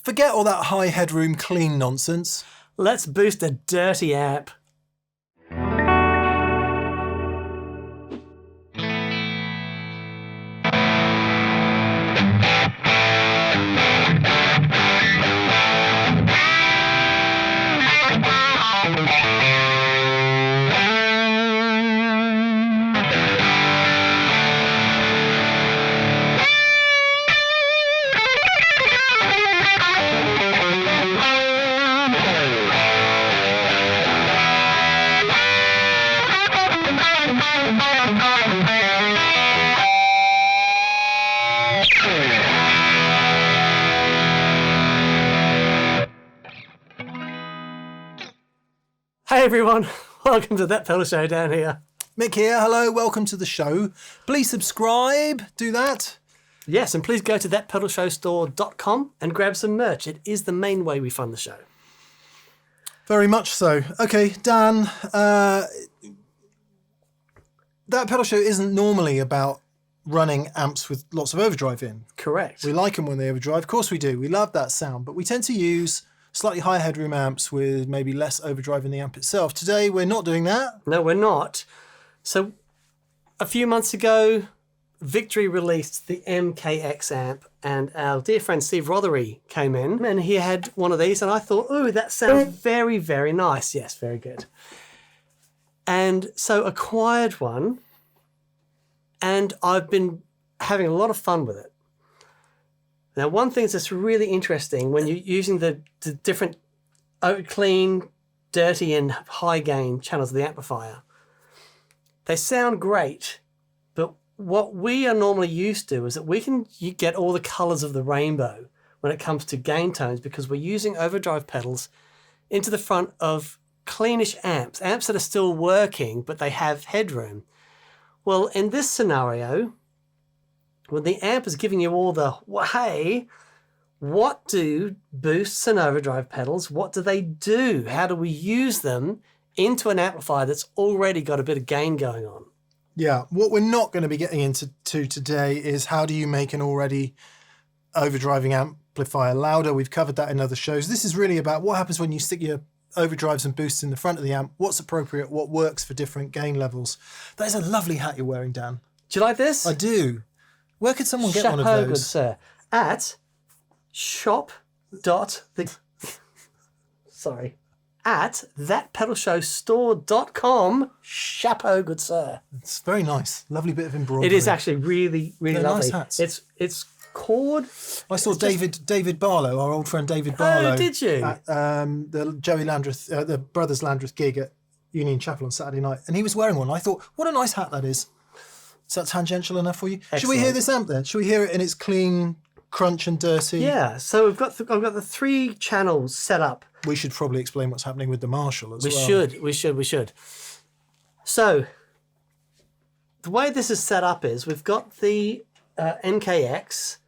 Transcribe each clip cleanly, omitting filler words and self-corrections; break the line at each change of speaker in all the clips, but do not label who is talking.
Forget all that high headroom clean nonsense.
Let's boost a dirty amp. Hey everyone, welcome to That Pedal Show down here.
Mick here, hello, welcome to the show. Please subscribe, do that.
Yes, and please go to thatpedalshowstore.com and grab some merch. It is the main way we fund the show.
Very much so. Okay, Dan, That Pedal Show isn't normally about running amps with lots of overdrive in.
Correct.
We like them when they overdrive. Of course we do. We love that sound, but we tend to use slightly higher headroom amps with maybe less overdrive in the amp itself. Today, we're not doing that.
No, we're not. So a few months ago, Victory released the MKX amp, and our dear friend Steve Rothery came in, and he had one of these, and I thought, oh, that sounds very, very nice. Yes, very good. And so acquired one, and I've been having a lot of fun with it. Now, one thing that's really interesting when you're using the different clean, dirty, and high gain channels of the amplifier, they sound great, but what we are normally used to is that you get all the colors of the rainbow when it comes to gain tones because we're using overdrive pedals into the front of cleanish amps that are still working, but they have headroom. Well, in this scenario, when the amp is giving you all the, hey, what do boosts and overdrive pedals, what do they do? How do we use them into an amplifier that's already got a bit of gain going on?
Yeah, what we're not going to be getting into today is how do you make an already overdriving amplifier louder. We've covered that in other shows. This is really about what happens when you stick your overdrives and boosts in the front of the amp, what's appropriate, what works for different gain levels. That is a lovely hat you're wearing, Dan.
Do you like this?
I do. Where could someone get one of
Chapeau,
those?
good sir. At at thatpedalshowstore.com. Chapeau, good sir.
It's very nice. Lovely bit of embroidery.
It is actually really, really
They're
lovely.
nice hats.
It's cord.
I saw David Barlow, our old friend David Barlow.
Oh, did you?
At the Joey Landreth, the Brothers Landreth gig at Union Chapel on Saturday night, and he was wearing one. I thought, what a nice hat that is. Is that tangential enough for you?
Excellent.
Should we hear this amp then? Should we hear it in its clean, crunch and dirty?
Yeah, so I've got the 3 channels set up.
We should probably explain what's happening with the Marshall as well.
We should. So, the way this is set up is we've got the MKX,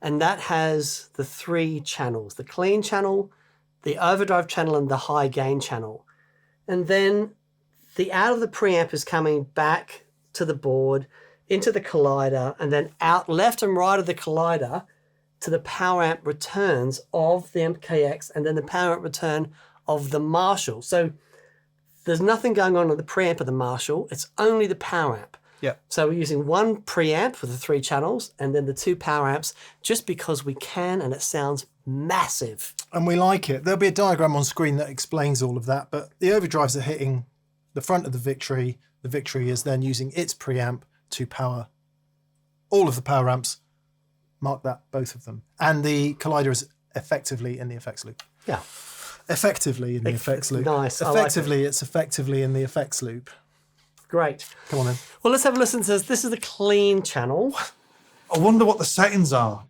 and that has the 3 channels, the clean channel, the overdrive channel, and the high gain channel. And then the out of the preamp is coming back to the board, into the collider, and then out left and right of the collider to the power amp returns of the MKX, and then the power amp return of the Marshall. So there's nothing going on in the preamp of the Marshall. It's only the power amp.
Yeah.
So we're using one preamp for the 3 channels, and then the 2 power amps, just because we can, and it sounds massive.
And we like it. There'll be a diagram on screen that explains all of that, but the overdrives are hitting the front of the Victory. The Victory is then using its preamp to power all of the power amps. Mark that, both of them. And the collider is effectively in the effects loop.
Yeah.
Effectively in the effects loop.
Nice.
Effectively, it's effectively in the effects loop.
Great.
Come on then.
Well, let's have a listen to this. This is the clean channel.
I wonder what the settings are.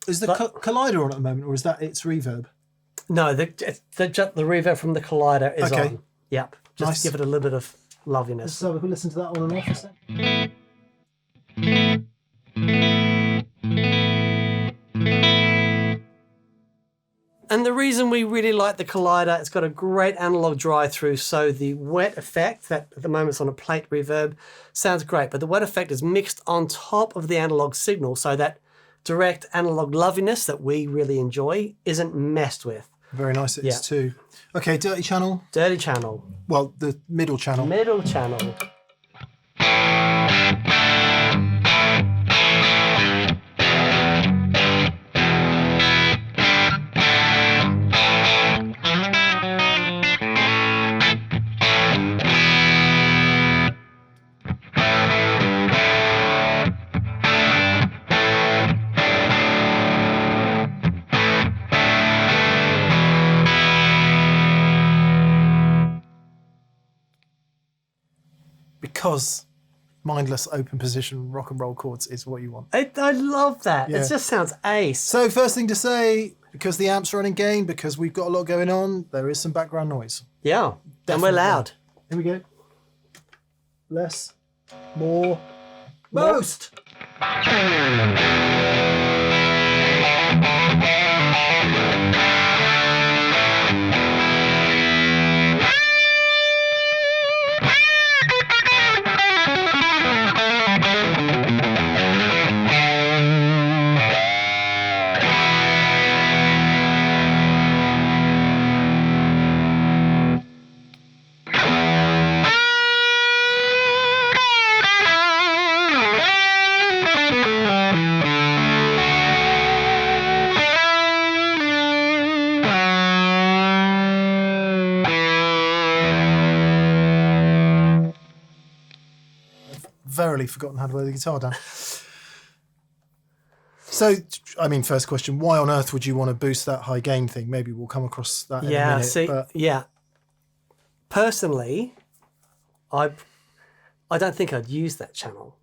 Is the collider on at the moment, or is that its reverb?
No, the reverb from the collider is
Okay.
on. Yep. Just
Nice.
give it a little bit of loveliness.
So we can listen to that on and off a sec.
the reason we really like the Collider, it's got a great analog drive-through, so the wet effect, that at the moment is on a plate reverb, sounds great, but the wet effect is mixed on top of the analog signal, so that direct analog loveliness that we really enjoy isn't messed with.
Very nice it is too. Okay, dirty channel.
Dirty channel.
Well, the middle channel.
Middle channel.
Because mindless open position rock and roll chords is what you want.
I love that.
Yeah.
It just sounds ace.
So first thing to say, because the amp's running gain, because we've got a lot going on, there is some background noise.
Yeah, and we're loud.
Here we go. Less, more,
Most.
Verily forgotten how to play the guitar down. So, I mean, first question, why on earth would you want to boost that high gain thing? Maybe we'll come across that in a minute.
See,
but
personally, I don't think I'd use that channel.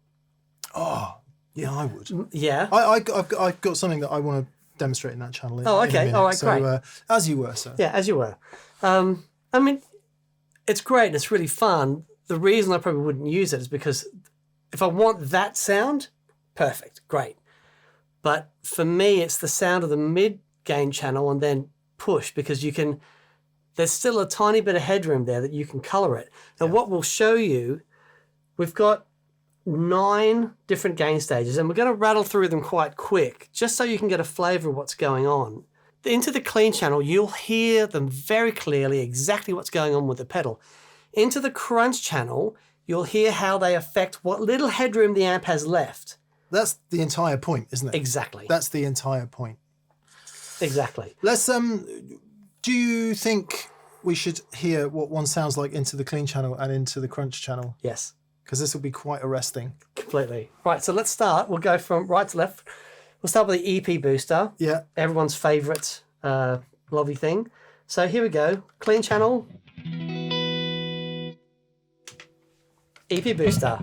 Oh, yeah, I would.
Yeah.
I've got something that I want to demonstrate in that channel. In a minute.
All right,
so,
great.
As you were, sir.
Yeah, as you were. I mean, it's great and it's really fun. The reason I probably wouldn't use it is because if I want that sound, perfect, great. But for me, it's the sound of the mid-gain channel and then push, because there's still a tiny bit of headroom there that you can color it. Now, what we'll show you, we've got 9 different gain stages, and we're going to rattle through them quite quick, just so you can get a flavor of what's going on. Into the clean channel, you'll hear them very clearly, exactly what's going on with the pedal. Into the crunch channel, you'll hear how they affect what little headroom the amp has left.
That's the entire point, isn't it?
Exactly.
That's the entire point.
Exactly.
Let's do you think we should hear what one sounds like into the clean channel and into the crunch channel?
Yes.
Because this will be quite arresting.
Completely. Right, so let's start. We'll go from right to left. We'll start with the EP Booster.
Yeah.
Everyone's favourite lovely thing. So here we go. Clean channel. EP Booster.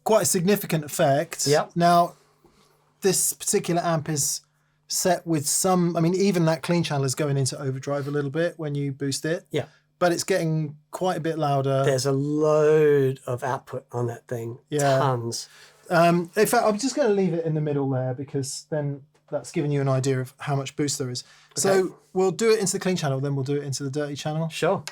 Quite a significant effect.
Yep.
Now, this particular amp is set with some, I mean, even that clean channel is going into overdrive a little bit when you boost it.
Yeah.
But it's getting quite a bit louder.
There's a load of output on that thing.
Yeah.
Tons.
In fact, I'm just going to leave it in the middle there, because then that's giving you an idea of how much boost there is. Okay. So we'll do it into the clean channel, then we'll do it into the dirty channel.
Sure.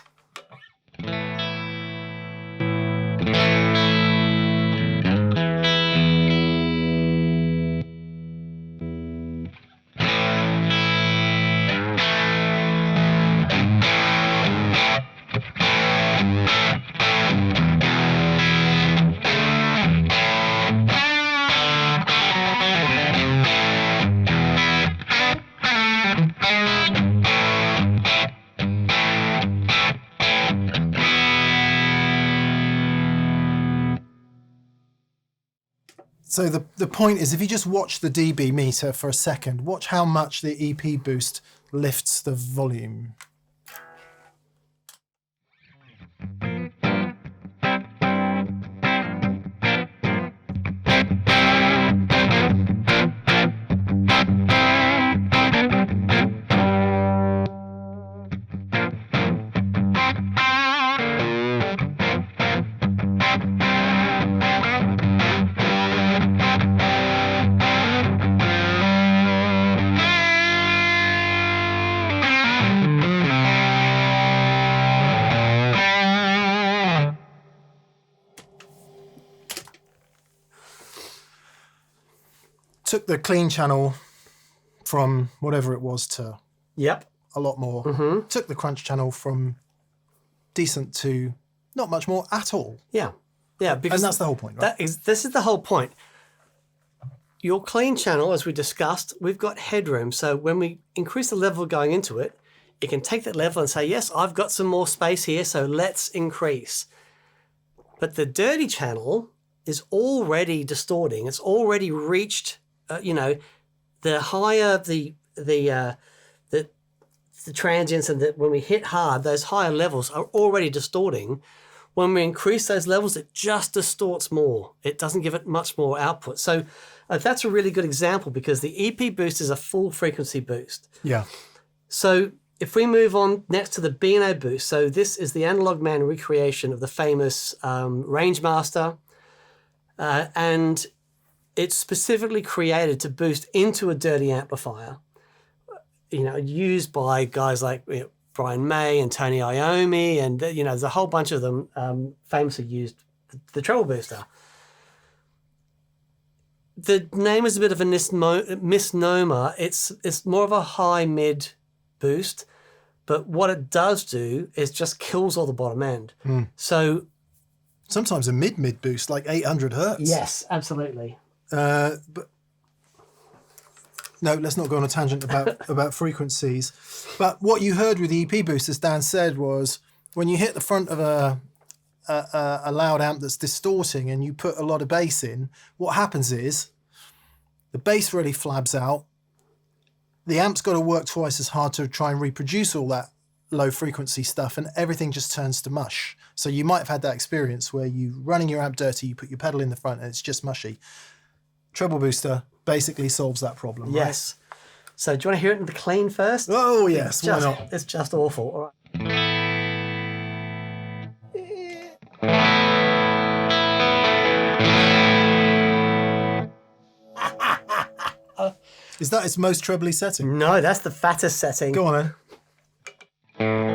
So the point is, if you just watch the dB meter for a second, watch how much the EP Boost lifts the volume. took the clean channel from whatever it was to
Yep.
a lot more. Took the crunch channel from decent to not much more at all.
Yeah. Yeah. Because
And that's the whole point, right?
this is the whole point. Your clean channel, as we discussed, we've got headroom. So when we increase the level going into it, it can take that level and say, yes, I've got some more space here, so let's increase. But the dirty channel is already distorting. It's already reached, the higher the transients, and when we hit hard, those higher levels are already distorting. When we increase those levels, it just distorts more. It doesn't give it much more output. So that's a really good example, because the EP boost is a full frequency boost.
Yeah.
So if we move on next to the Beano Boost, so this is the AnalogMan recreation of the famous Rangemaster, and it's specifically created to boost into a dirty amplifier, used by guys like Brian May and Tony Iommi, and there's a whole bunch of them famously used the treble booster. The name is a bit of a misnomer. It's more of a high-mid boost, but what it does do is just kills all the bottom end. So
Sometimes a mid boost, like 800 hertz.
yes, absolutely.
But no, let's not go on a tangent about frequencies. But what you heard with the EP boost, as Dan said, was when you hit the front of a loud amp that's distorting and you put a lot of bass in, what happens is the bass really flabs out. The amp's got to work twice as hard to try and reproduce all that low frequency stuff, and everything just turns to mush. So you might have had that experience where you running your amp dirty, you put your pedal in the front and it's just mushy. Treble booster basically solves that problem.
Yes. So do you want to hear it in the clean first?
Right? Oh yes, why
Just,
not?
it's just awful. All right.
Is that its most trebly setting?
No, that's the fattest setting.
Go on then.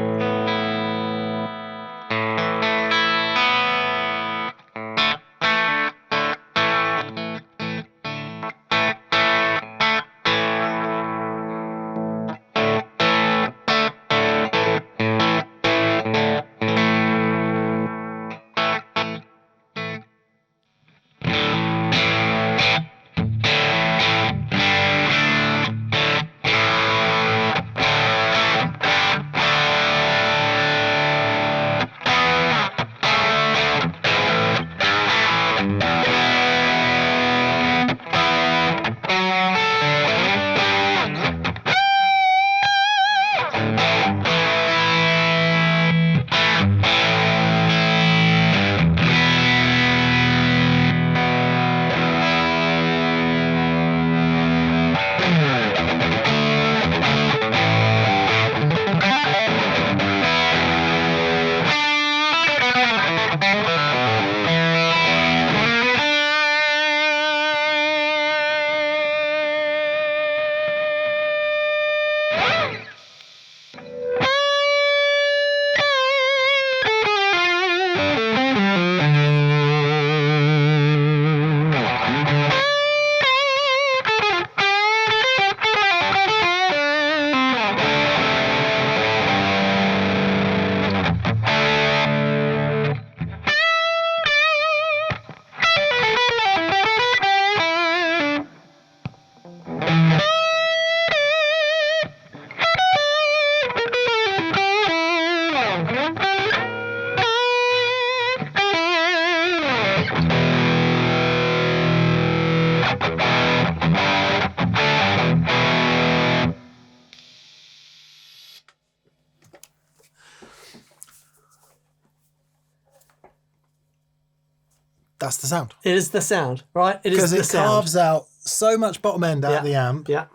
That's the sound.
It is the sound, right? It is
Because
the
it
sound.
carves out so much bottom end out of the amp.
Yeah.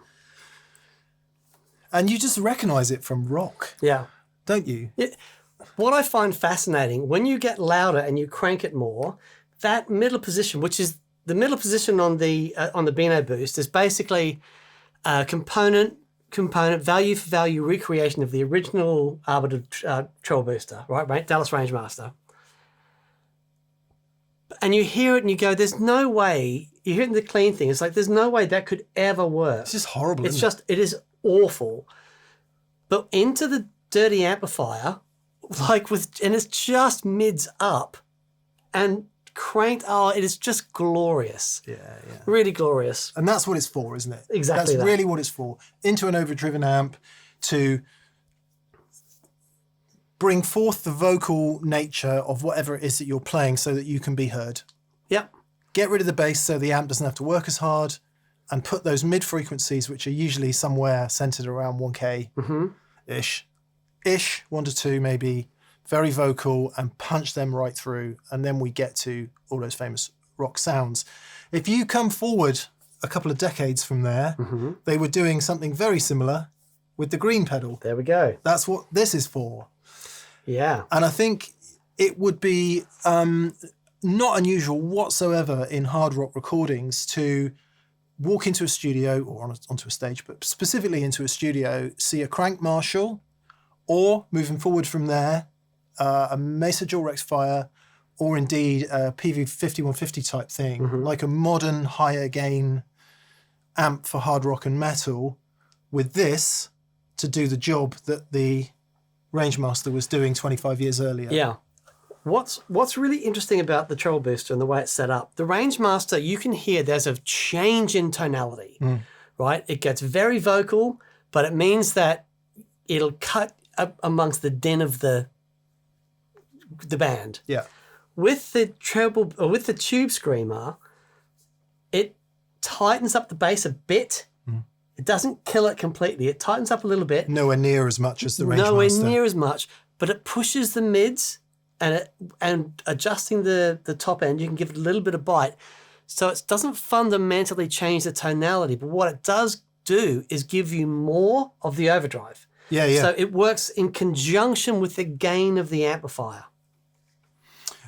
And you just recognise it from rock,
Yeah.
don't you?
What I find fascinating, when you get louder and you crank it more, that middle position, which is the middle position on the Beano Boost, is basically a component value for value recreation of the original arbiter treble booster, right? Dallas Rangemaster. And you hear it and you go, there's no way you're hitting the clean thing. It's like there's no way that could ever work.
It's just horrible.
It's
isn't
just, it is awful. But into the dirty amplifier, and it's just mids up and cranked. Oh, it is just glorious.
Yeah.
Really glorious.
And that's what it's for, isn't it?
Exactly.
That's really what it's for. Into an overdriven amp to bring forth the vocal nature of whatever it is that you're playing so that you can be heard.
Yep.
Get rid of the bass so the amp doesn't have to work as hard, and put those mid frequencies, which are usually somewhere centered around 1K-ish, 1 to 2 maybe, very vocal, and punch them right through. And then we get to all those famous rock sounds. If you come forward a couple of decades from there, they were doing something very similar with the green pedal.
There we go.
That's what this is for.
Yeah.
And I think it would be not unusual whatsoever in hard rock recordings to walk into a studio or onto a stage, but specifically into a studio, see a crank Marshall, or moving forward from there, a Mesa Jaw Rectifier, or indeed a PV5150 type thing, like a modern higher gain amp for hard rock and metal, with this to do the job that the Rangemaster was doing 25 years earlier.
Yeah. What's really interesting about the treble booster and the way it's set up, the Rangemaster, you can hear there's a change in tonality, right? It gets very vocal, but it means that it'll cut up amongst the din of the band.
Yeah.
With the treble, or with the tube screamer, it tightens up the bass a bit. It doesn't kill it completely. It tightens up a little bit.
Nowhere near as much as the Rangemaster.
Nowhere near as much, but it pushes the mids, and adjusting the top end, you can give it a little bit of bite. So it doesn't fundamentally change the tonality, but what it does do is give you more of the overdrive.
Yeah, yeah.
So it works in conjunction with the gain of the amplifier.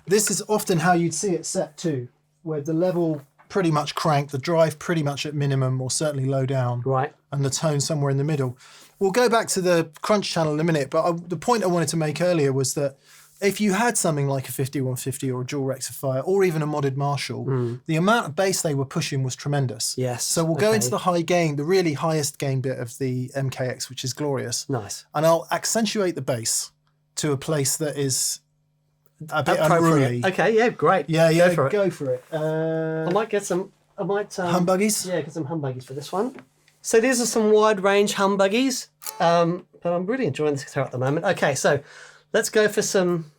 This is often how you'd see it set too, where the level pretty much cranked, the drive pretty much at minimum or certainly low down,
Right.
and the tone somewhere in the middle. We'll go back to the crunch channel in a minute, but the point I wanted to make earlier was that if you had something like a 5150 or a dual rectifier or even a modded Marshall, the amount of bass they were pushing was tremendous.
Yes.
So we'll go into the high gain, the really highest gain bit of the MKX, which is glorious.
Nice.
And I'll accentuate the bass to a place that is a bit
Appropriate.
unruly.
Okay, yeah, great.
Yeah,
Go for it. I might get some,
humbuggies?
Yeah, get some humbuggies for this one. So these are some wide range humbuggies, but I'm really enjoying this guitar at the moment. Okay, so let's go for some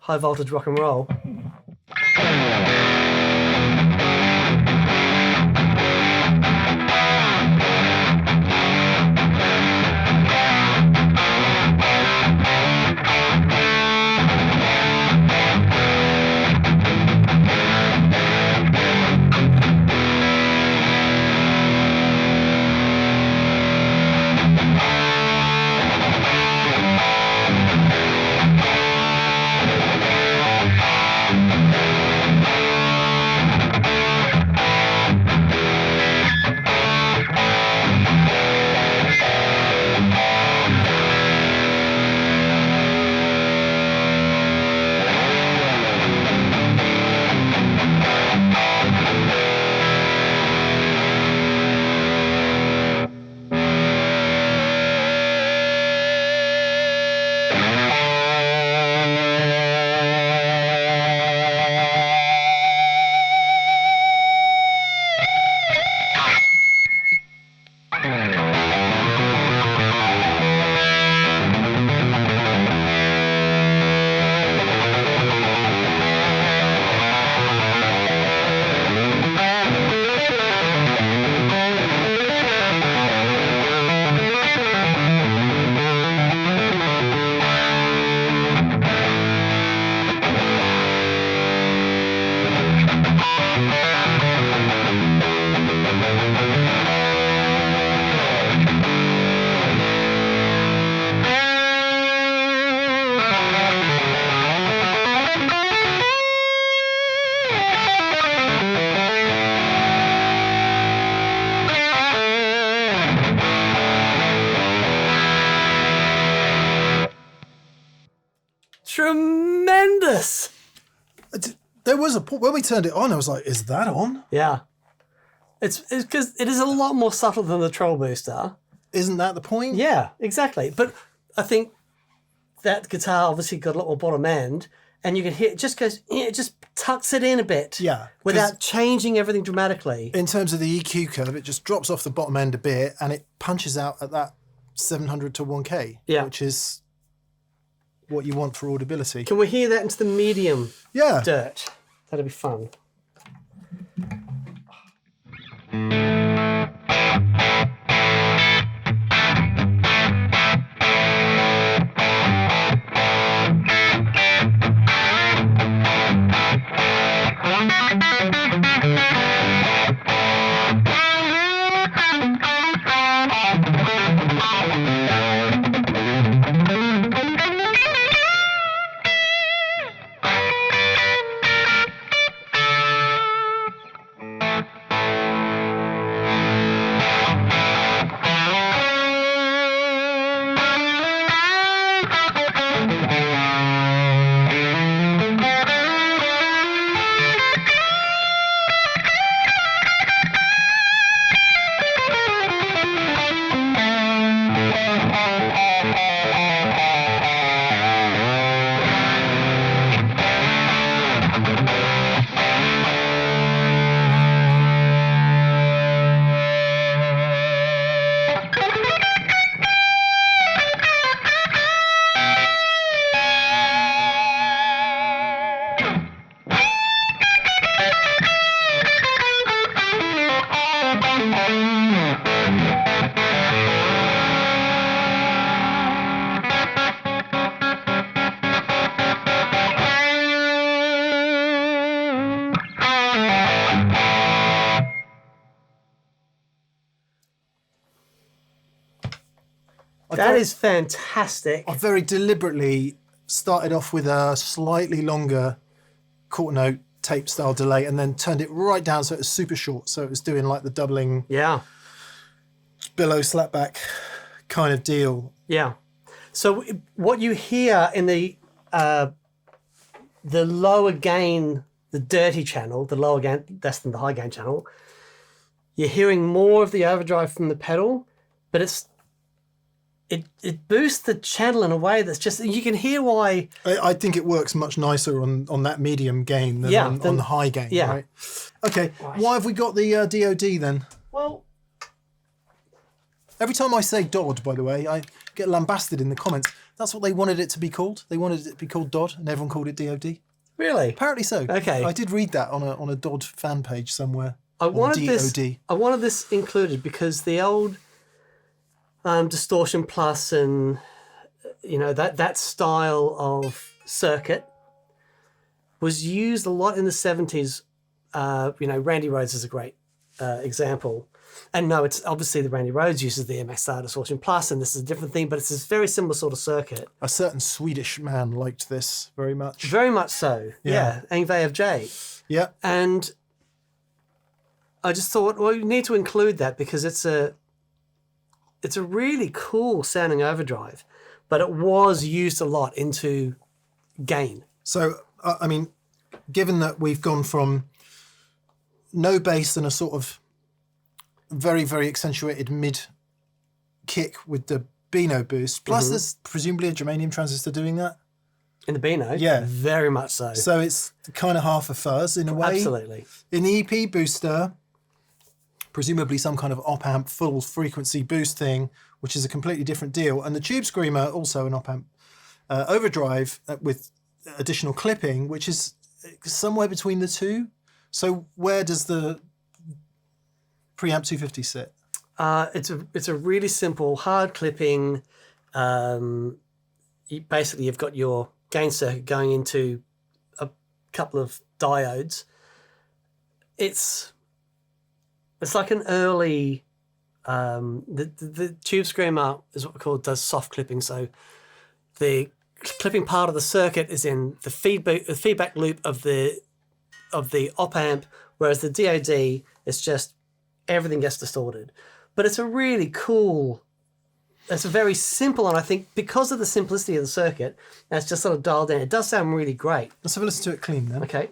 high voltage rock and roll. Tremendous.
There was a point when we turned it on, I was like, is that on?
Yeah. It's because it is a lot more subtle than the troll booster.
Isn't that the point?
Yeah, exactly. But I think that guitar obviously got a lot more bottom end, and you can hear it just goes, it just tucks it in a bit.
Yeah.
Without changing everything dramatically.
In terms of the EQ curve, it just drops off the bottom end a bit and it punches out at that 700 to 1K,
Yeah.
which is what you want for audibility.
Can we hear that into the medium
Yeah.
dirt? That'd be fun. That is fantastic.
I very deliberately started off with a slightly longer quarter note tape style delay and then turned it right down so it was super short. So it was doing like the doubling
Yeah.
billow slapback kind of deal.
Yeah. So what you hear in the lower gain, the dirty channel, the lower gain, less than the high gain channel, you're hearing more of the overdrive from the pedal, but it boosts the channel in a way that's just, you can hear why.
I think it works much nicer on that medium gain than on the high gain,
yeah.
right? Okay, why have we got the DOD then?
Well,
every time I say DOD, by the way, I get lambasted in the comments. That's what they wanted it to be called. They wanted it to be called DOD, and everyone called it DOD.
really?
Apparently so.
Okay.
I did read that on a DOD fan page somewhere.
I wanted
DOD.
this included because the old Distortion Plus and that style of circuit was used a lot in the 70s. Randy Rhoads is a great example. And no, it's obviously the Randy Rhoads uses the MXR Distortion Plus, and this is a different thing, but it's a very similar sort of circuit.
A certain Swedish man liked this very much.
Very much so. Yeah. Yngve of J.
Yeah.
And I just thought, well, you need to include that because it's a really cool sounding overdrive, but it was used a lot into gain.
So, I mean, given that we've gone from no bass and a sort of very, very accentuated mid kick with the Beano Boost, plus there's presumably a germanium transistor doing that.
In the Beano?
Yeah.
Very much so.
So it's kind of half a fuzz in a way.
Absolutely.
In the EP Booster, presumably some kind of op-amp full frequency boost thing, which is a completely different deal. And the Tube Screamer, also an op-amp overdrive with additional clipping, which is somewhere between the two. So where does the Preamp 250 sit?
It's a really simple hard clipping. Basically, you've got your gain circuit going into a couple of diodes. It's like an early the Tube Screamer is what we call does soft clipping. So the clipping part of the circuit is in the feedback loop of the op amp, whereas the DOD is just everything gets distorted. But it's a really cool. It's a very simple, and I think because of the simplicity of the circuit, it's just sort of dialed in. It does sound really great.
Let's have a listen to it clean then.
Okay.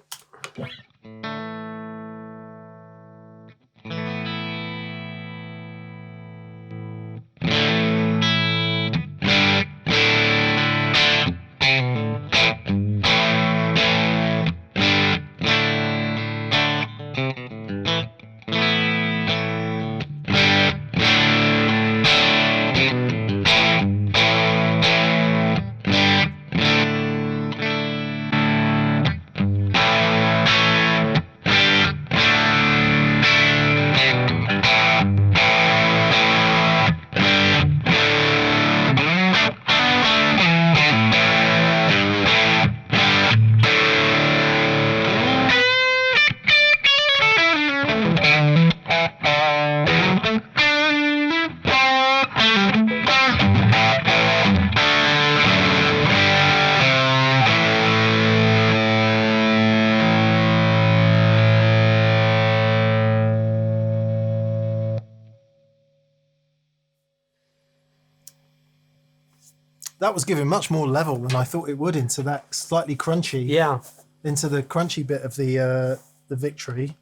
that was giving much more level than I thought it would into that slightly crunchy.
Yeah.
Into the crunchy bit of the Victory.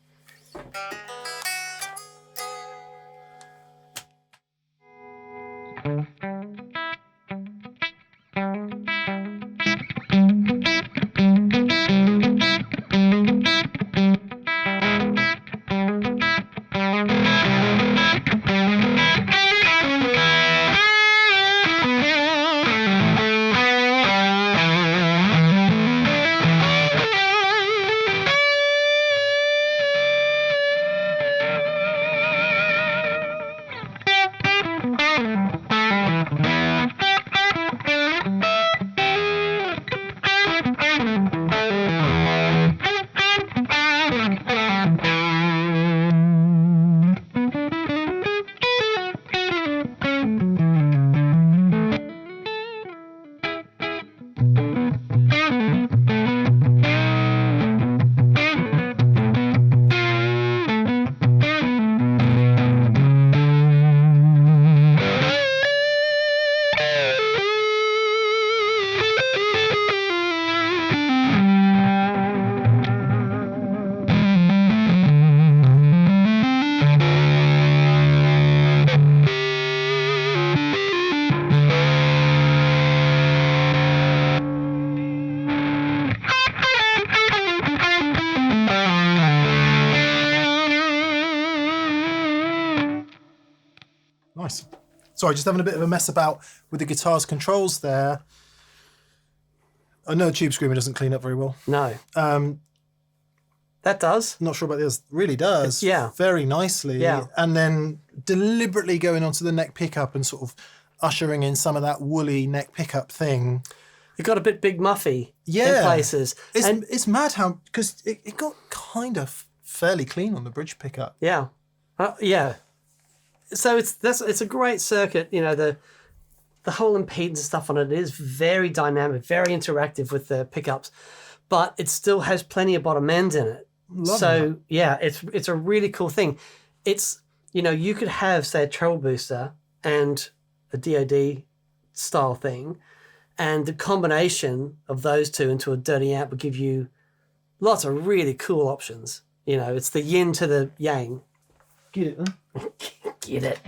Nice. Sorry, just having a bit of a mess about with the guitar's controls there. I know Tube Screamer doesn't clean up very well.
No. That does.
Not sure about the others. Really does.
Yeah.
Very nicely.
Yeah.
And then deliberately going onto the neck pickup and sort of ushering in some of that woolly neck pickup thing.
It got a bit big muffy
Yeah.
in places.
It's mad how, because it got kind of fairly clean on the bridge pickup.
Yeah. Yeah. So it's a great circuit. You know, the whole impedance stuff on it is very dynamic, very interactive with the pickups, but it still has plenty of bottom end in it.
Love
so
that.
yeah, it's a really cool thing. It's, you know, you could have, say, a treble booster and a DOD style thing, and the combination of those two into a dirty amp would give you lots of really cool options. You know, it's the yin to the yang.
Get it, huh?
Get it.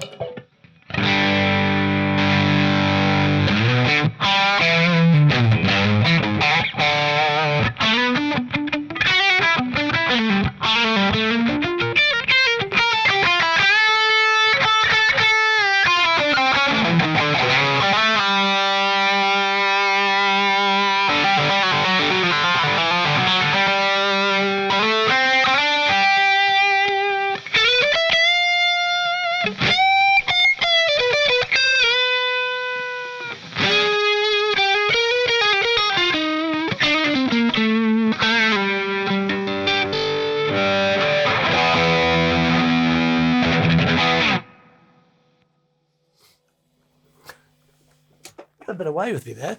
A bit away with me there.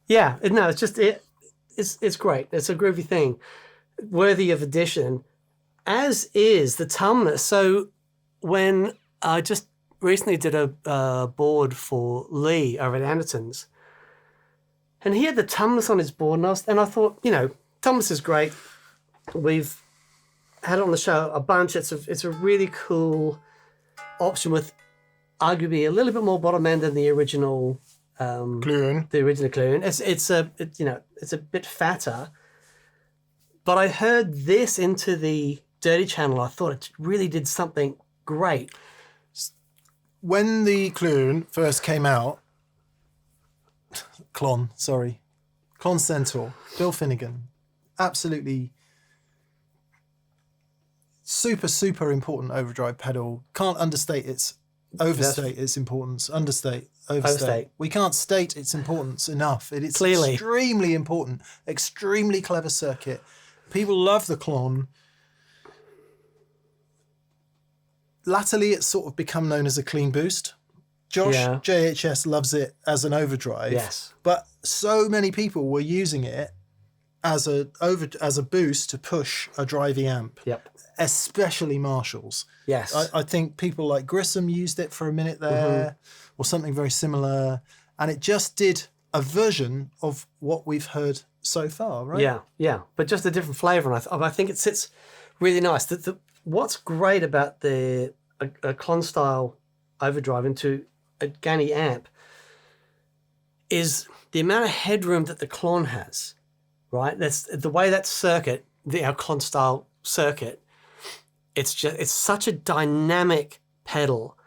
Yeah, no, it's just it's great. It's a groovy thing, worthy of addition, as is the Tumnus. So when I just recently did a board for Lee over at Anderton's, and he had the Tumnus on his board, and I thought, you know, Tumnus is great. We've had it on the show a bunch. It's a really cool option with arguably a little bit more bottom end than the original
Clune.
The original Clune. It's a bit fatter. But I heard this into the Dirty channel. I thought it really did something great.
When the Clune first came out, Clon Centaur, Bill Finnegan, absolutely super important overdrive pedal. Can't overstate its importance. Overstate. We can't state its importance enough. It's
Clearly
extremely important. Extremely clever circuit. People love the Clon. Latterly, it's sort of become known as a clean boost. Josh,
Yeah.
JHS, loves it as an overdrive.
Yes.
But so many people were using it as a boost to push a driving amp.
Yep.
Especially Marshalls.
Yes.
I think people like Grissom used it for a minute there, or something very similar. and it just did a version of what we've heard so far, right?
Yeah, but just a different flavour, and I think it sits really nice. What's great about a clon style overdrive into a Gani amp is the amount of headroom that the clon has, right? That's the way that circuit, our clon style circuit. It's such a dynamic pedal,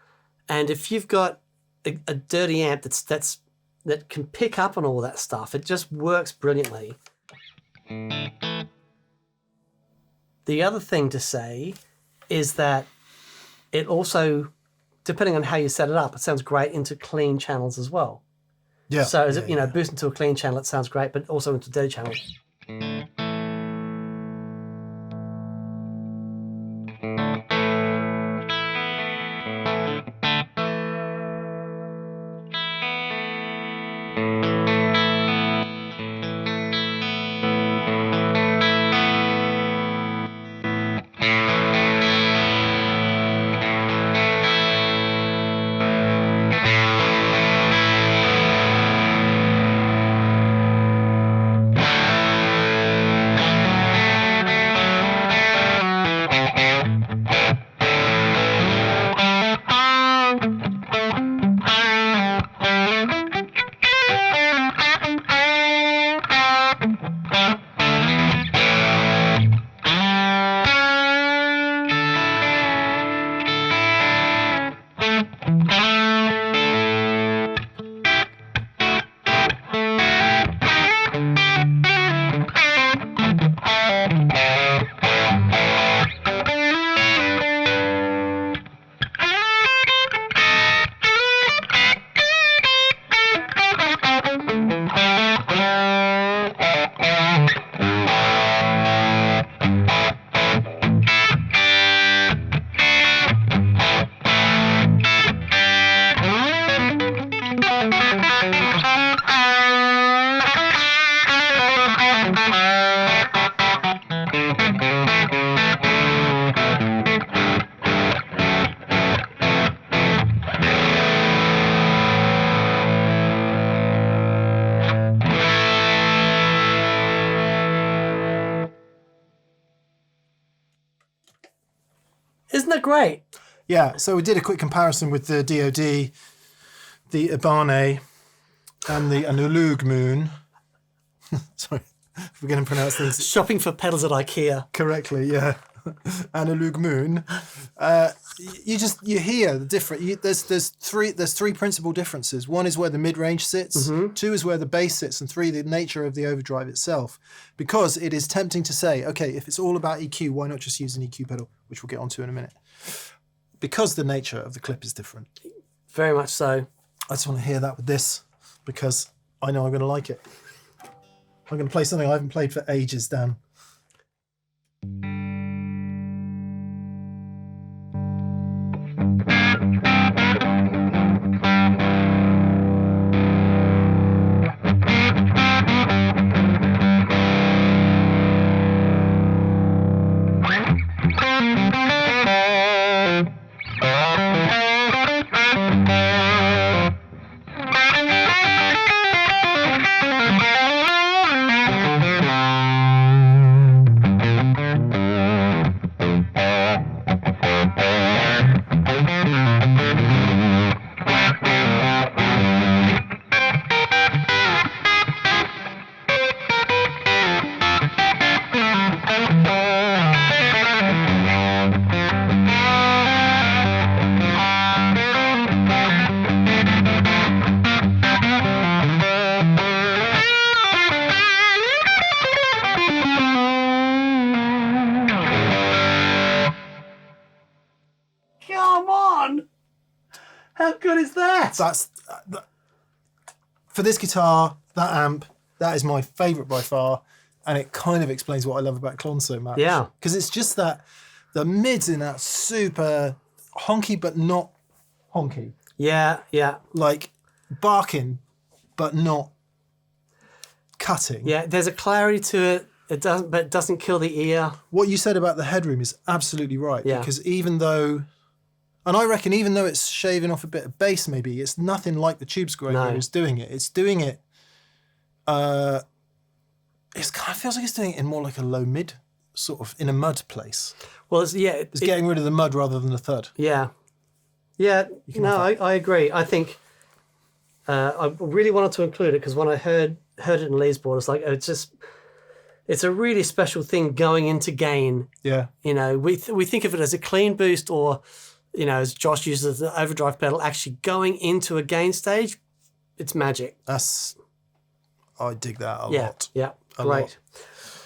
and if you've got a dirty amp that can pick up on all that stuff, it just works brilliantly. The other thing to say is that it also, depending on how you set it up, it sounds great into clean channels as well.
Yeah.
So boost into a clean channel, it sounds great, but also into dirty channels. Isn't that great?
Yeah, so we did a quick comparison with the DOD, the Ibanez, and the AnalogMan. Sorry, we're going to pronounce things
Shopping for pedals at IKEA.
correctly, yeah. AnalogMan. You hear the different. There's three principal differences. One is where the mid range sits. Two is where the bass sits, and three the nature of the overdrive itself. Because it is tempting to say, okay, if it's all about EQ, why not just use an EQ pedal, which we'll get onto in a minute. Because the nature of the clip is different.
Very much so.
I just want to hear that with this because I know I'm going to like it. I'm going to play something I haven't played for ages, Dan.
How good is that?
That's for this guitar, that amp, that is my favourite by far, and it kind of explains what I love about Klon so much.
Yeah.
Because it's just that the mids in that super honky but not honky.
Yeah, yeah.
Like barking but not cutting.
Yeah, there's a clarity to it. But it doesn't kill the ear.
What you said about the headroom is absolutely right.
Yeah.
Because even though And I reckon even though it's shaving off a bit of bass, maybe it's nothing like the tube scraper is doing it. It's doing it. It kind of feels like it's doing it in more like a low mid, sort of in a mud place.
Well, it's
getting rid of the mud rather than the thud.
Yeah. No, I agree. I think I really wanted to include it because when I heard it in Lee's board, it's like it's a really special thing going into gain.
Yeah.
You know, we think of it as a clean boost, or you know, as Josh uses the overdrive pedal, actually going into a gain stage. It's magic.
I dig that a lot.
Yeah, great.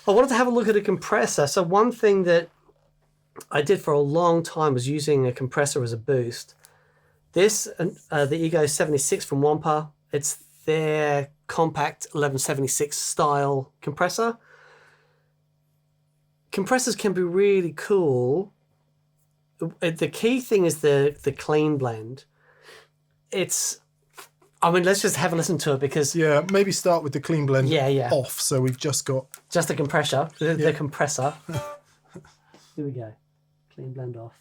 I wanted to have a look at a compressor. So one thing that I did for a long time was using a compressor as a boost. This, the Ego76 from Wampler, it's their compact 1176 style compressor. Compressors can be really cool. The key thing is the clean blend. Let's just have a listen to it because...
Yeah, maybe start with the clean blend off, so we've just got...
Just the compressor. The compressor. Here we go. Clean blend off.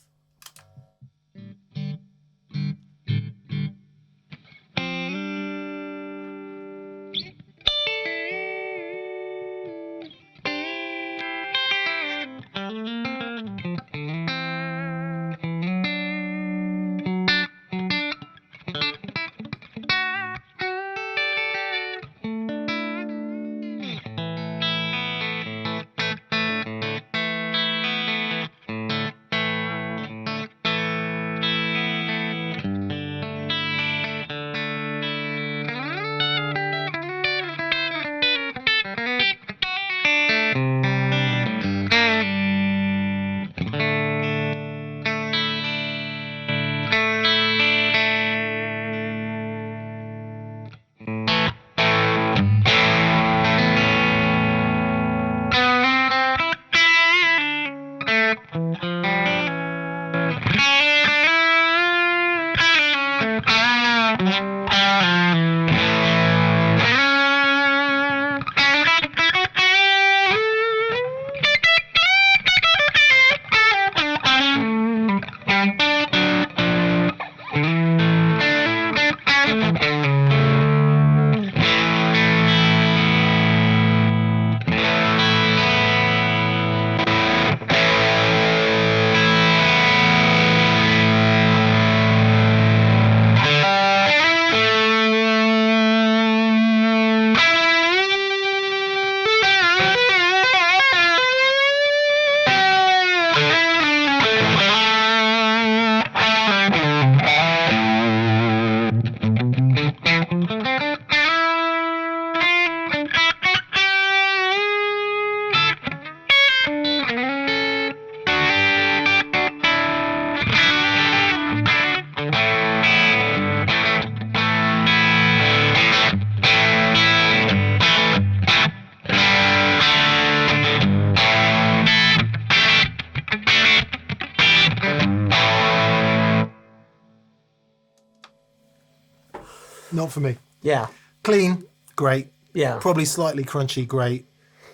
Not for me.
Yeah.
Clean, great.
Yeah.
Probably slightly crunchy, great.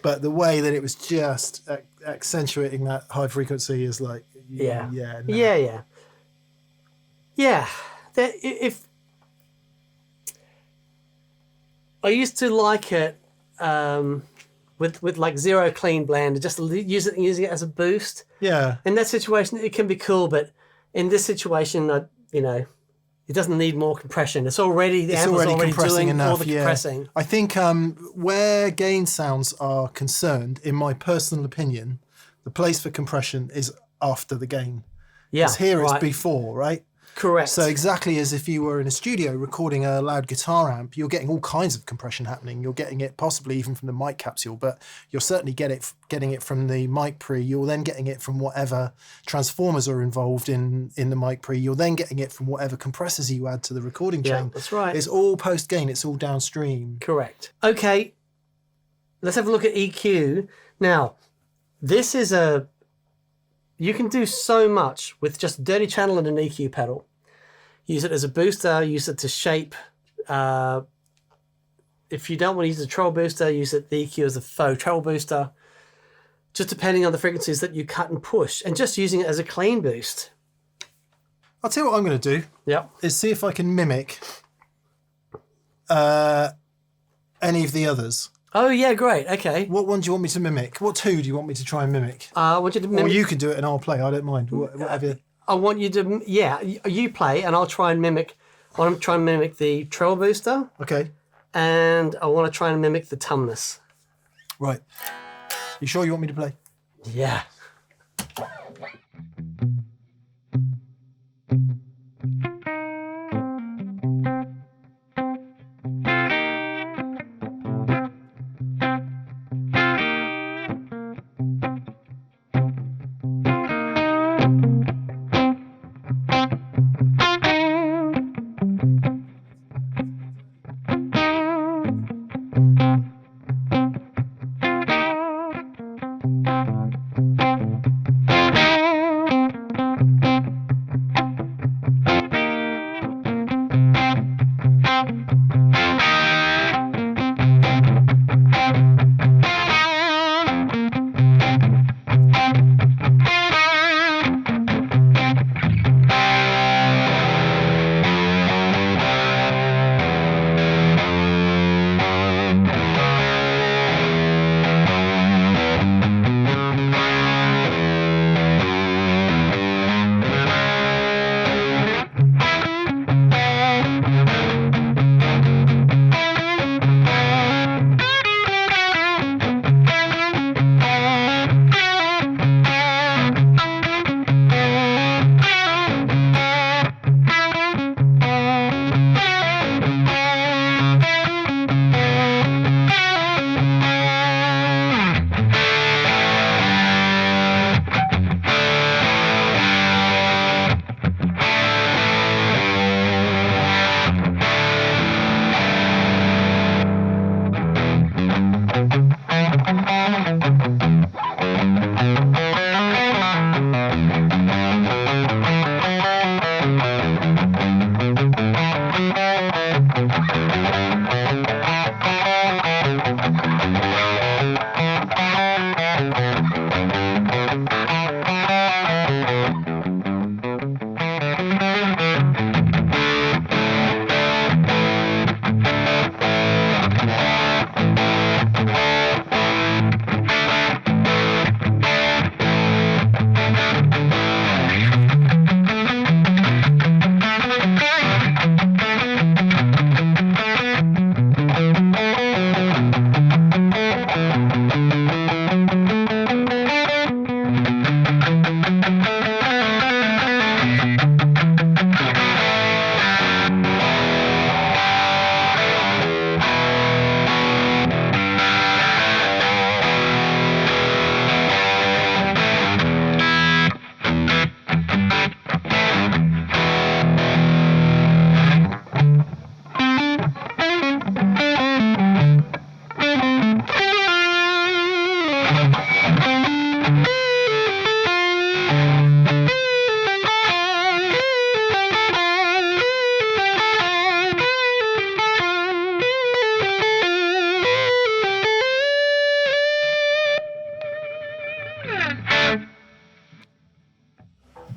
But the way that it was just accentuating that high frequency is like,
Yeah.
No.
Yeah. If I used to like it with like zero clean blend, just using it as a boost.
Yeah.
In that situation, it can be cool, but in this situation, it doesn't need more compression. It's already the amp is already doing
enough,
all the compressing.
I think where gain sounds are concerned, in my personal opinion, the place for compression is after the gain.
Yeah,
because here it's before, right?
Correct.
So exactly as if you were in a studio recording a loud guitar amp, you're getting all kinds of compression happening. You're getting it possibly even from the mic capsule, but you're certainly getting it from the mic pre. You're then getting it from whatever transformers are involved in the mic pre. You're then getting it from whatever compressors you add to the recording chain.
That's right.
It's all post gain. It's all downstream.
Correct. Okay, let's have a look at EQ. Now, this is you can do so much with just a dirty channel and an EQ pedal. Use it as a booster, use it to shape. If you don't want to use a treble booster, use the EQ as a faux treble booster. Just depending on the frequencies that you cut and push, and just using it as a clean boost.
I'll tell you what I'm going to do
Yep.
is see if I can mimic any of the others.
Oh, yeah, great. Okay.
What one do you want me to mimic? What two do you want me to try and mimic?
I want you to
Or
mimic.
you can do it and I'll play. I don't mind. Whatever.
I want you to, you play and I'll try and mimic. I want to try and mimic the treble booster
Okay.
and I want to try and mimic the Tumnus.
Right. You sure you want me to play?
Yeah.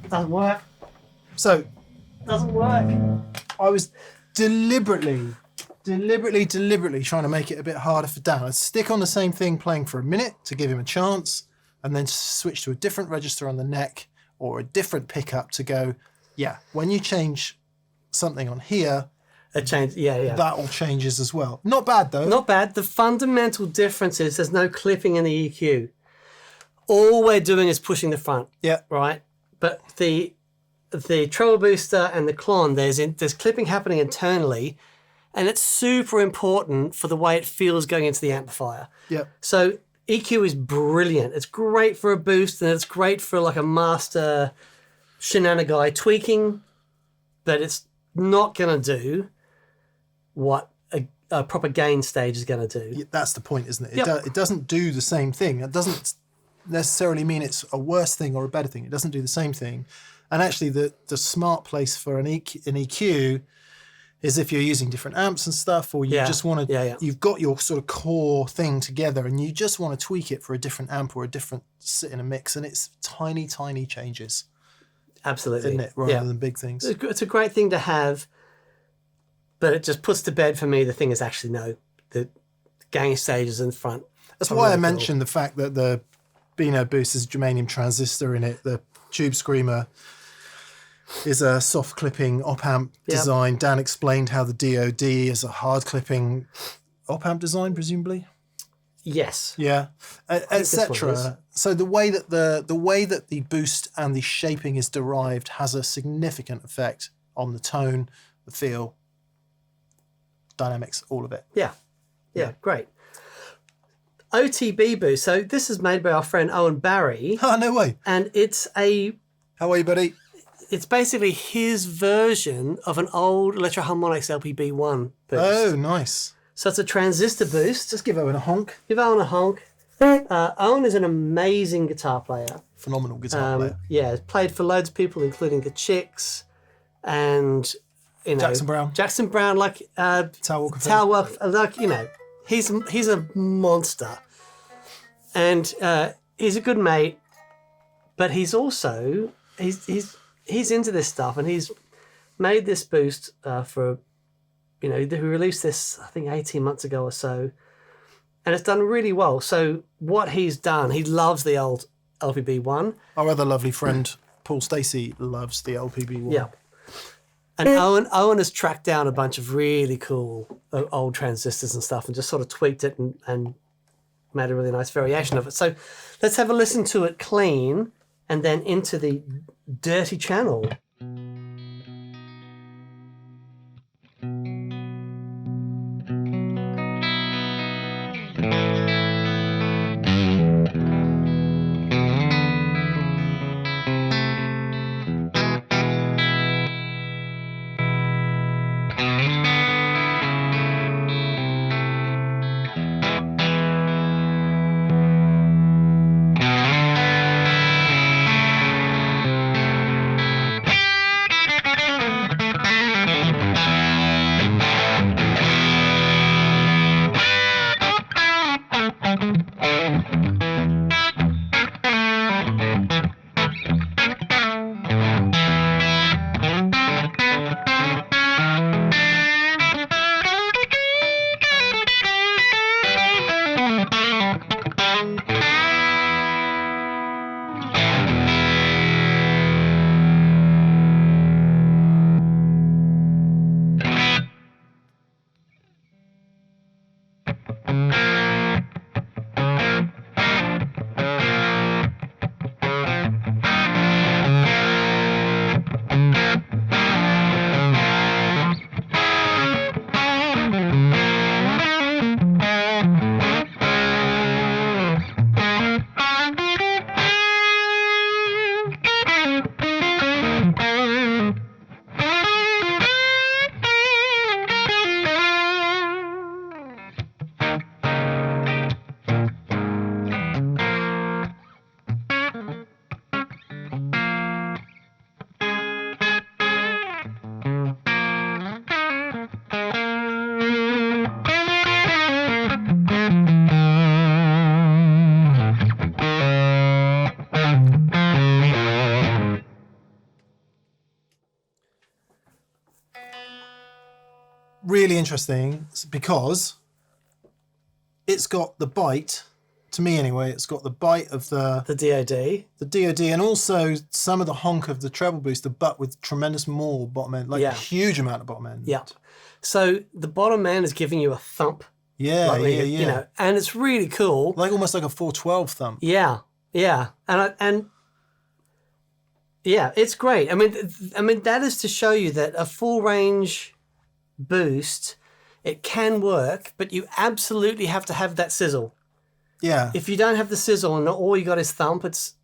Doesn't work.
So
Doesn't work.
I was deliberately trying to make it a bit harder for Dan. I'd stick on the same thing playing for a minute to give him a chance and then switch to a different register on the neck or a different pickup to go, yeah, when you change something on here,
It changed. Yeah.
that all changes as well. Not bad though.
Not bad. The fundamental difference is there's no clipping in the EQ. All we're doing is pushing the front.
Yeah.
Right. But the treble booster and the clon, there's clipping happening internally, and it's super important for the way it feels going into the amplifier.
Yeah.
So EQ is brilliant. It's great for a boost, and it's great for like a master shenanigan tweaking, but it's not going to do what a proper gain stage is going to do.
That's the point, isn't it?
Yep.
It doesn't do the same thing. It doesn't necessarily mean it's a worse thing or a better thing. It doesn't do the same thing. And actually the smart place for an EQ is if you're using different amps and stuff, or you just want to, you've got your sort of core thing together and you just want to tweak it for a different amp or a different sit in a mix, and it's tiny, tiny changes.
Absolutely.
isn't it? Rather than big things.
It's a great thing to have, but it just puts to bed for me the thing is actually the gain stages in front.
That's why I mentioned the fact that the Beano Boost has a germanium transistor in it. The Tube Screamer is a soft clipping op amp design. Dan explained how the DOD is a hard clipping op amp design, presumably.
Yes.
Yeah, etc. So the way that the boost and the shaping is derived has a significant effect on the tone, the feel, dynamics, all of it.
Yeah, great. OTB Boost. So this is made by our friend Owen Barry.
Oh, no way.
And
How are you, buddy?
it's basically his version of an old Electro-Harmonix LPB1 boost.
Oh, nice.
So it's a transistor boost.
Just give Owen a honk.
Give Owen a honk. Owen is an amazing guitar player.
Phenomenal guitar player.
Yeah, played for loads of people, including the Chicks and Jackson Brown, like
Tal Walker,
like he's a monster, and he's a good mate, but he's also he's into this stuff, and he's made this boost for he released this I think 18 months ago or so, and it's done really well. So what he's done, he loves the old LPB1.
Our other lovely friend Paul Stacey loves the LPB1.
Yeah. And Owen has tracked down a bunch of really cool old transistors and stuff and just sort of tweaked it and made a really nice variation of it. So let's have a listen to it clean and then into the dirty channel.
Really interesting because it's got the bite, to me anyway, it's got the bite of the DOD and also some of the honk of the treble booster, but with tremendous more bottom end, like a huge amount of bottom end.
Yeah. So the bottom end is giving you a thump.
Yeah,
and it's really cool.
Like almost like a 412 thump.
Yeah. And yeah, it's great. I mean that is to show you that a full range boost, it can work, but you absolutely have to have that sizzle.
Yeah.
If you don't have the sizzle and all you got is thump, it's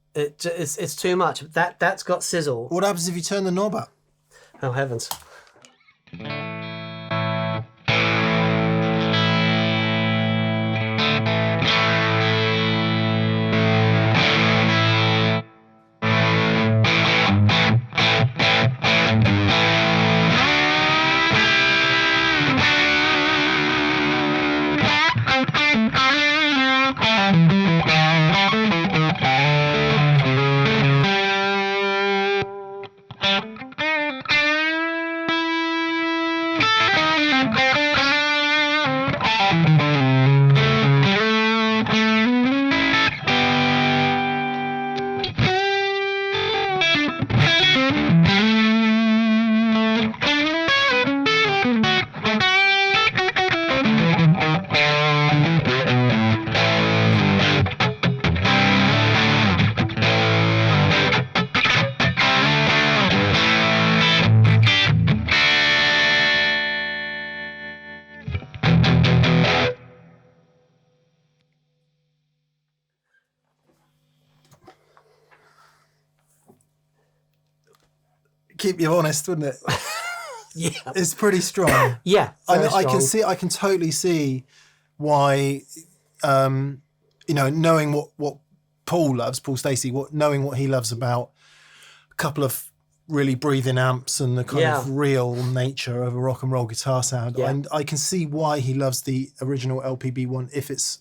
too much. That's got sizzle.
What happens if you turn the knob up?
Oh heavens.
keep you honest, wouldn't it?
Yeah.
It's pretty strong.
Yeah.
I can totally see why, knowing what Paul Stacey, knowing what he loves about a couple of really breathing amps and the kind of real nature of a rock and roll guitar sound.
Yeah.
And I can see why he loves the original LPB one if it's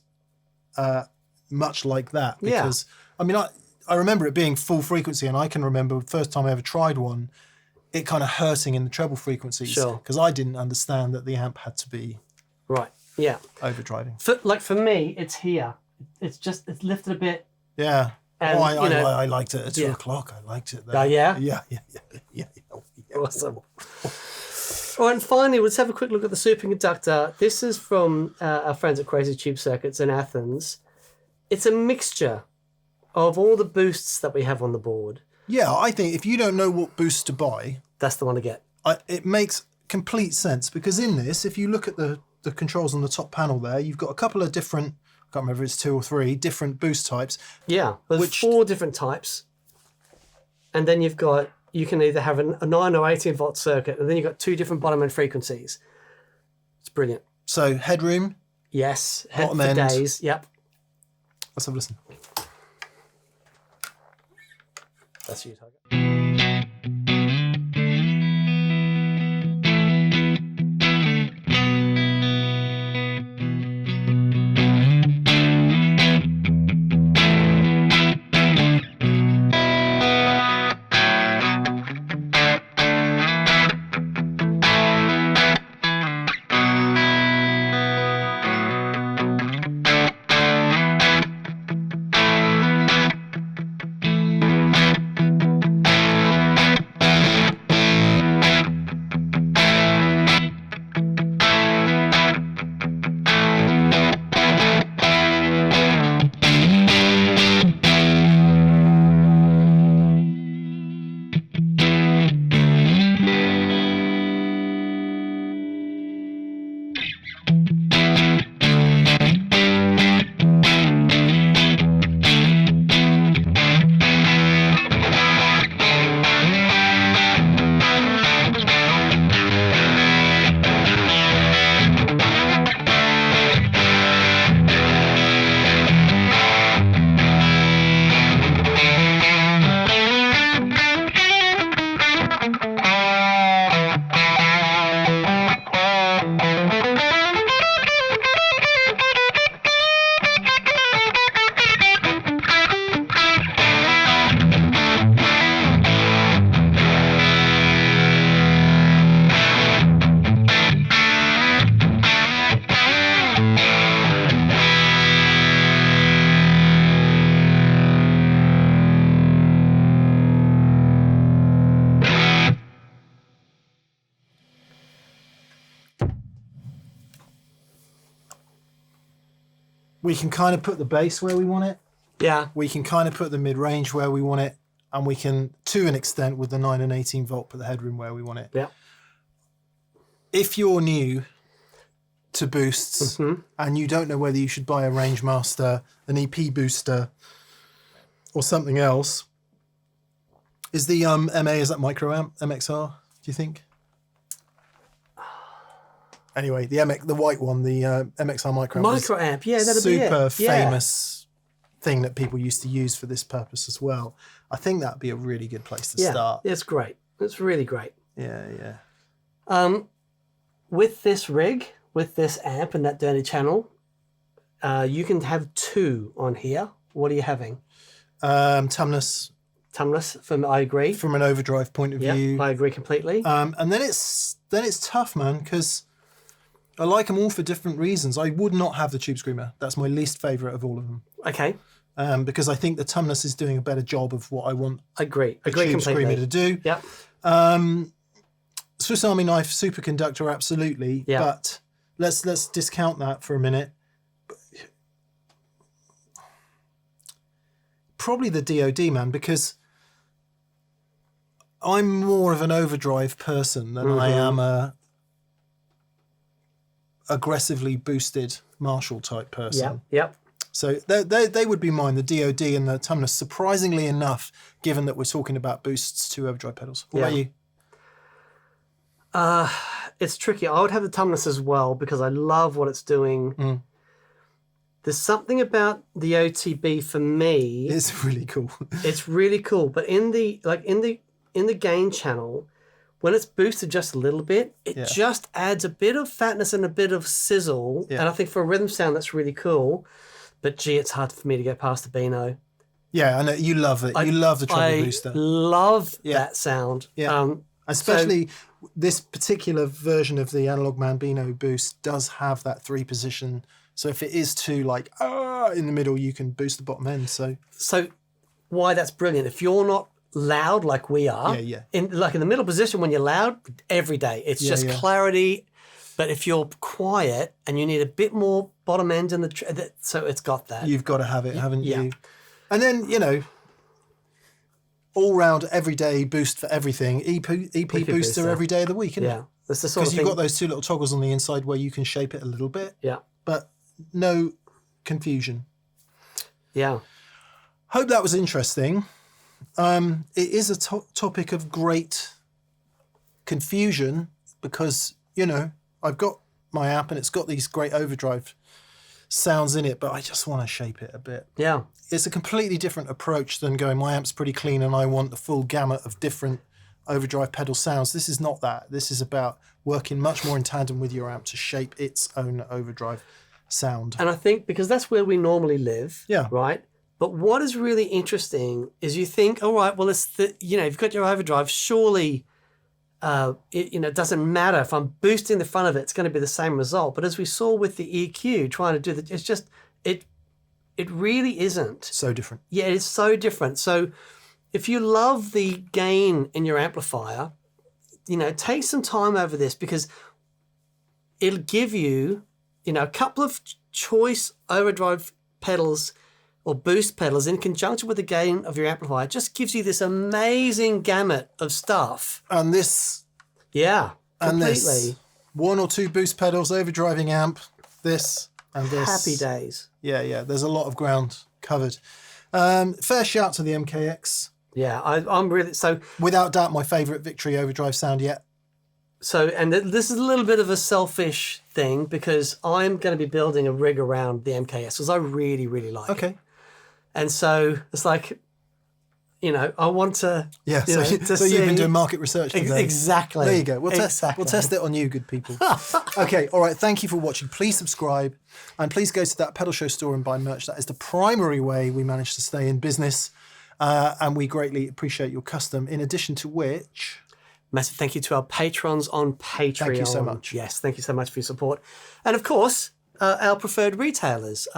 much like that. Because, I mean, I remember it being full frequency, and I can remember the first time I ever tried one, it kind of hurting in the treble frequencies.
Sure.
Because I didn't understand that the amp had to be
right. Yeah.
overdriving.
For me, it's here. It's lifted a bit.
Yeah.
And,
I liked it at 2 o'clock. I liked it there.
Oh, yeah?
Yeah.
Awesome. All right, and finally, let's have a quick look at the superconductor. This is from our friends at Crazy Tube Circuits in Athens. It's a mixture of all the boosts that we have on the board.
Yeah, I think if you don't know what boost to buy,
that's the one to get.
It makes complete sense, because in this, if you look at the controls on the top panel there, you've got a couple of different, I can't remember if it's 2 or 3, different boost types.
Yeah, there's 4 different types. And then you can either have a 9 or 18 volt circuit, and then you've got 2 different bottom end frequencies. It's brilliant.
So Headroom.
Yes,
bottom
for
end.
days. Yep.
Let's have a listen.
That's you, Tiger.
We can kind of put the bass where we want it.
Yeah.
We can kind of put the mid-range where we want it. And we can, to an extent, with the 9 and 18 volt, put the Headroom where we want it.
Yeah.
If you're new to boosts and you don't know whether you should buy a Rangemaster, an EP Booster, or something else, is the MA, is that micro amp, MXR, do you think? Anyway, the white one, the MXR micro amp.
Micro amp, yeah, that'd be it.
Super famous thing that people used to use for this purpose as well. I think that'd be a really good place to start.
It's great. It's really great.
Yeah.
With this rig, with this amp and that dirty channel, you can have 2 on here. What are you having?
Tumnus.
Tumnus, I agree.
From an overdrive point of view.
I agree completely.
And then it's tough, man, because I like them all for different reasons. I would not have the Tube Screamer. That's my least favourite of all of them.
Okay.
Because I think the Tumnus is doing a better job of what I want
agree
Tube
completely.
Screamer to do.
Yep.
Swiss Army Knife Superconductor, absolutely.
Yeah.
But let's discount that for a minute. Probably the DOD, man, because I'm more of an overdrive person than I am a aggressively boosted Marshall type person.
Yep.
So they would be mine, the DOD and the Tumnus, surprisingly enough, given that we're talking about boosts to overdrive pedals. What about you?
It's tricky. I would have the Tumnus as well because I love what it's doing. There's something about the OTB for me.
It's really cool.
It's really cool, but in the gain channel, when it's boosted just a little bit, it just adds a bit of fatness and a bit of sizzle.
Yeah.
And I think for a rhythm sound, that's really cool. But gee, it's hard for me to get past the Beano.
Yeah, I know you love it. You love the treble booster.
I love that sound.
Yeah. Especially this particular version of the AnalogMan Beano Boost does have that 3-position. So if it is too like in the middle, you can boost the bottom end. So
why that's brilliant. If you're not loud like we are, in the middle position when you're loud, every day it's just clarity. But if you're quiet and you need a bit more bottom end in so it's got that.
You've got to have it, haven't you? And then all round everyday boost for everything. EP booster every day of the week, isn't it?
That's the sort of
thing. Because you've got those 2 little toggles on the inside where you can shape it a little bit.
Yeah.
But no confusion.
Yeah.
Hope that was interesting. It is a topic of great confusion because, I've got my amp and it's got these great overdrive sounds in it, but I just want to shape it a bit.
Yeah.
It's a completely different approach than going, my amp's pretty clean and I want the full gamut of different overdrive pedal sounds. This is not that. This is about working much more in tandem with your amp to shape its own overdrive sound.
And I think because that's where we normally live, right? But what is really interesting is you think, all right, well, it's you've got your overdrive, surely, it doesn't matter if I'm boosting the front of it, it's going to be the same result. But as we saw with the EQ trying to do that, it's just, it really isn't.
So different.
Yeah, it's so different. So if you love the gain in your amplifier, take some time over this because it'll give you, a couple of choice overdrive pedals or boost pedals in conjunction with the gain of your amplifier just gives you this amazing gamut of stuff.
And this...
Yeah, completely.
And this 1 or 2 boost pedals, overdriving amp, this and this.
Happy days.
Yeah. There's a lot of ground covered. Fair shout to the MKX.
Yeah, I'm really... So
without doubt, my favourite Victory overdrive sound yet.
So, and this is a little bit of a selfish thing because I'm going to be building a rig around the MKX because I really, really like it. And so it's like, I want to...
Yeah, so you've been doing market research today.
Exactly.
There you go. We'll test it on you, good people. Okay, all right. Thank you for watching. Please subscribe and please go to that pedal show store and buy merch. That is the primary way we manage to stay in business. And we greatly appreciate your custom. In addition to which...
Massive thank you to our patrons on Patreon.
Thank you so much.
Yes, thank you so much for your support. And of course, our preferred retailers,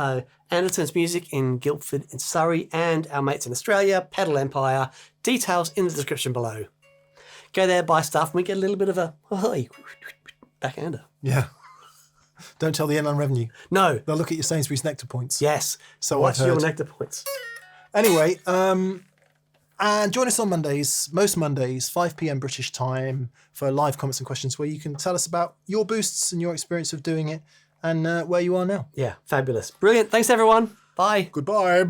Anderton's Music in Guildford in Surrey and our mates in Australia, Pedal Empire. Details in the description below. Go there, buy stuff, and we get a little bit of a backhander.
Yeah. Don't tell the airline revenue.
No.
They'll look at your Sainsbury's nectar points.
Yes.
So
what's
I've heard.
Your nectar points?
Anyway, and join us on Mondays, most Mondays, 5 p.m. British time for live comments and questions where you can tell us about your boosts and your experience of doing it and where you are now.
Yeah, fabulous. Brilliant. Thanks, everyone. Bye.
Goodbye.